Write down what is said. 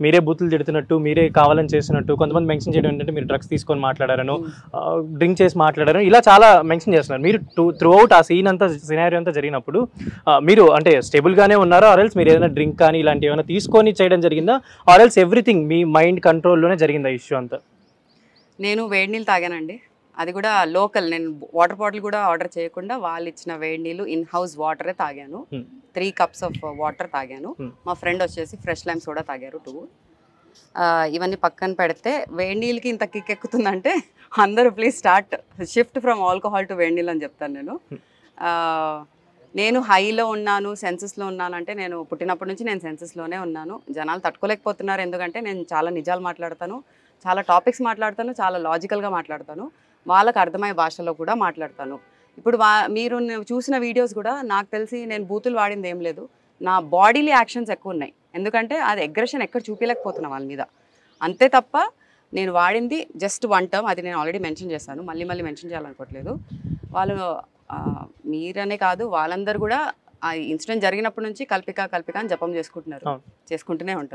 మీరే బూతులు తిడుతున్నట్టు, మీరే కావాలని చేసినట్టు, కొంతమంది మెన్షన్ చేయడం ఏంటంటే మీరు డ్రగ్స్ తీసుకొని మాట్లాడారను, డ్రింక్ చేసి మాట్లాడారని ఇలా చాలా మెన్షన్ చేస్తున్నారు. మీరు త్రూ అవుట్ ఆ సీన్ అంతా సినారియో అంతా జరిగినప్పుడు మీరు అంటే స్టేబుల్గానే ఉన్నారా? ఆర్ఎల్స్ మీరు ఏదైనా డ్రింక్ కానీ ఇలాంటివి ఏమైనా తీసుకొని చేయడం జరిగిందా? ఆర్ఎల్స్ ఎవ్రీథింగ్ మీ మైండ్ కంట్రోల్లోనే జరిగిందా ఇష్యూ అంతా? నేను వేడి నీళ్ళు తాగానండి. అది కూడా లోకల్. నేను వాటర్ బాటిల్ కూడా ఆర్డర్ చేయకుండా వాళ్ళు ఇచ్చిన వేడి నీళ్ళు ఇన్ హౌస్ వాటరే తాగాను. 3 cups ఆఫ్ వాటర్ తాగాను. మా ఫ్రెండ్ వచ్చేసి ఫ్రెష్ లైమ్ సోడా తాగారు 2. ఇవన్నీ పక్కన పెడితే వేడి నీళ్ళకి ఇంత కిక్ ఎక్కుతుందంటే అందరూ please start shift from alcohol to వేడి నీళ్ళు అని చెప్తాను నేను. నేను హైలో ఉన్నాను, సెన్సెస్లో ఉన్నాను అంటే నేను పుట్టినప్పటి నుంచి నేను సెన్సెస్లోనే ఉన్నాను. జనాలు తట్టుకోలేకపోతున్నారు, ఎందుకంటే నేను చాలా నిజాలు మాట్లాడతాను, చాలా టాపిక్స్ మాట్లాడతాను, చాలా లాజికల్గా మాట్లాడతాను, వాళ్ళకు అర్థమయ్యే భాషలో కూడా మాట్లాడతాను. ఇప్పుడు మీరు చూసిన వీడియోస్ కూడా నాకు తెలిసి నేను బూతులు వాడింది ఏం లేదు. నా బాడీలీ యాక్షన్స్ ఎక్కువ ఉన్నాయి, ఎందుకంటే అది అగ్రెషన్ ఎక్కడ చూపించలేకపోతున్నా వాళ్ళ మీద. అంతే తప్ప నేను వాడింది జస్ట్ 1 term, అది నేను ఆల్రెడీ మెన్షన్ చేశాను, మళ్ళీ మెన్షన్ చేయాలనుకోవట్లేదు. వాళ్ళు మీరనే కాదు, వాళ్ళందరూ కూడా ఆ ఇన్సిడెంట్ జరిగినప్పటి నుంచి కల్పిక అని జపం చేసుకుంటూనే ఉంటారు.